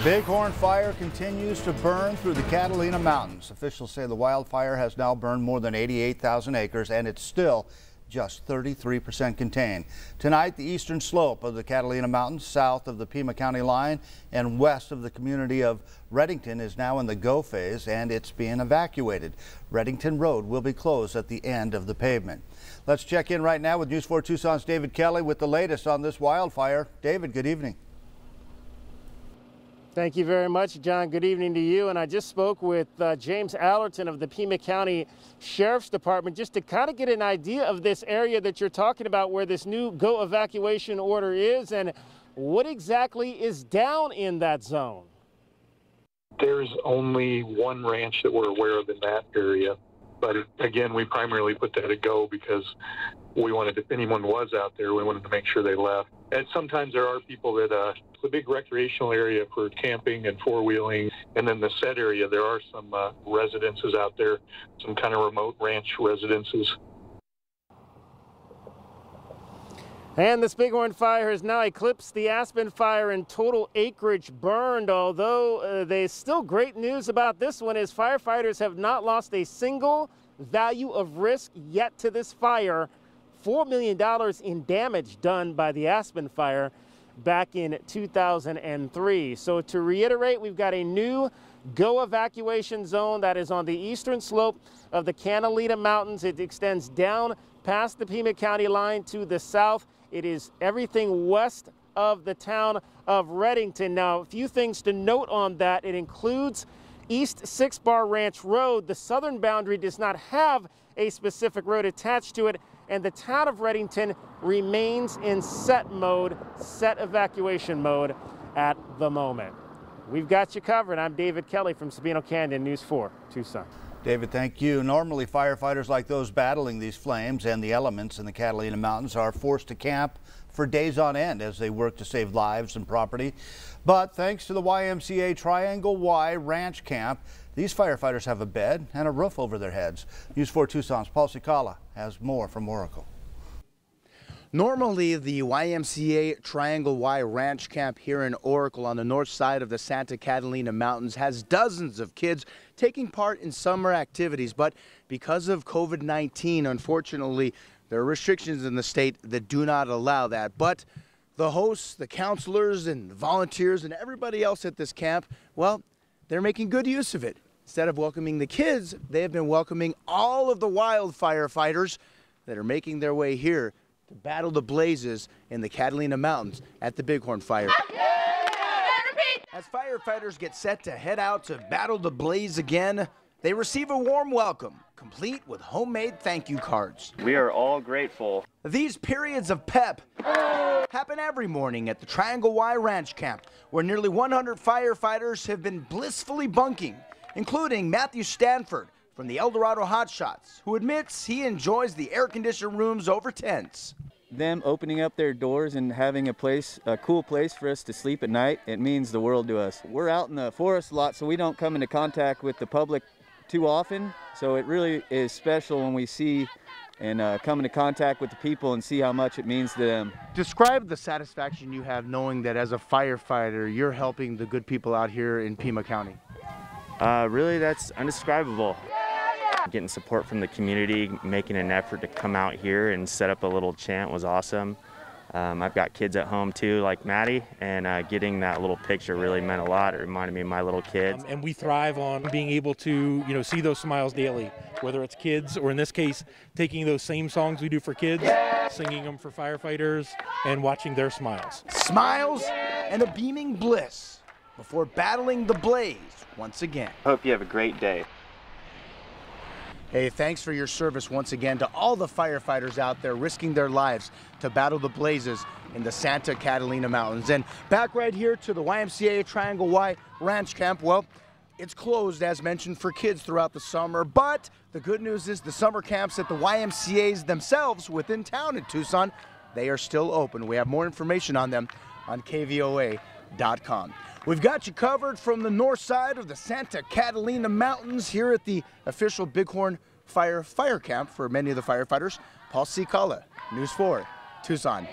Bighorn Fire continues to burn through the Catalina Mountains. Officials say the wildfire has now burned more than 88,000 acres and it's still just 33% contained. Tonight, the eastern slope of the Catalina Mountains, south of the Pima County line and west of the community of Redington, is now in the go phase and it's being evacuated. Redington Road will be closed at the end of the pavement. Let's check in right now with News 4 Tucson's David Kelly with the latest on this wildfire. David, good evening. Thank you very much, John. Good evening to you. And I just spoke with James Allerton of the Pima County Sheriff's Department just to kind of get an idea of this area that you're talking about where this new go evacuation order is and what exactly is down in that zone. There's only one ranch that we're aware of in that area. But again, we primarily put that at go because we wanted, if anyone was out there, we wanted to make sure they left. And sometimes there are people that, it's a big recreational area for camping and four-wheeling. And then the set area, there are some residences out there, some kind of remote ranch residences. And this Bighorn Fire has now eclipsed the Aspen Fire in total acreage burned, although there's still great news about this one as firefighters have not lost a single value of risk yet to this fire. $4 million in damage done by the Aspen Fire back in 2003. So to reiterate, we've got a new go evacuation zone that is on the eastern slope of the Catalina Mountains. It extends down past the Pima County line to the south. It is everything west of the town of Redington. Now, a few things to note on that. It includes East 6 Bar Ranch Road. The southern boundary does not have a specific road attached to it, and the town of Redington remains in set evacuation mode at the moment. We've got you covered. I'm David Kelly from Sabino Canyon, News 4 Tucson. David, thank you. Normally, firefighters like those battling these flames and the elements in the Catalina Mountains are forced to camp for days on end as they work to save lives and property. But thanks to the YMCA Triangle Y Ranch Camp, these firefighters have a bed and a roof over their heads. News 4 Tucson's Paul Cicala has more from Oracle. Normally, the YMCA Triangle Y Ranch Camp here in Oracle on the north side of the Santa Catalina Mountains has dozens of kids taking part in summer activities. But because of COVID-19, unfortunately, there are restrictions in the state that do not allow that. But the hosts, the counselors, and the volunteers, and everybody else at this camp, well, they're making good use of it. Instead of welcoming the kids, they have been welcoming all of the wildfire fighters that are making their way here to battle the blazes in the Catalina Mountains at the Bighorn Fire. As firefighters get set to head out to battle the blaze again, they receive a warm welcome, complete with homemade thank you cards. We are all grateful. These periods of pep happen every morning at the Triangle Y Ranch Camp, where nearly 100 firefighters have been blissfully bunking, including Matthew Stanford from the El Dorado Hotshots, who admits he enjoys the air-conditioned rooms over tents. Them opening up their doors and having a cool place for us to sleep at night, it means the world to us. We're out in the forest a lot, so we don't come into contact with the public too often, so it really is special when we see and come into contact with the people and see how much it means to them. Describe the satisfaction you have knowing that as a firefighter, you're helping the good people out here in Pima County. Really, that's indescribable. Getting support from the community, making an effort to come out here and set up a little chant was awesome. I've got kids at home too, like Maddie, and getting that little picture really meant a lot. It reminded me of my little kids. And we thrive on being able to, see those smiles daily, whether it's kids or in this case, taking those same songs we do for kids, singing them for firefighters, and watching their smiles. Smiles and a beaming bliss before battling the blaze once again. Hope you have a great day. Hey, thanks for your service once again to all the firefighters out there risking their lives to battle the blazes in the Santa Catalina Mountains. And back right here to the YMCA Triangle Y Ranch Camp, well, it's closed as mentioned for kids throughout the summer, but the good news is the summer camps at the YMCAs themselves within town in Tucson, they are still open. We have more information on them on KVOA.com. We've got you covered from the north side of the Santa Catalina Mountains here at the official Bighorn Fire camp for many of the firefighters. Paul Cicala, News 4, Tucson.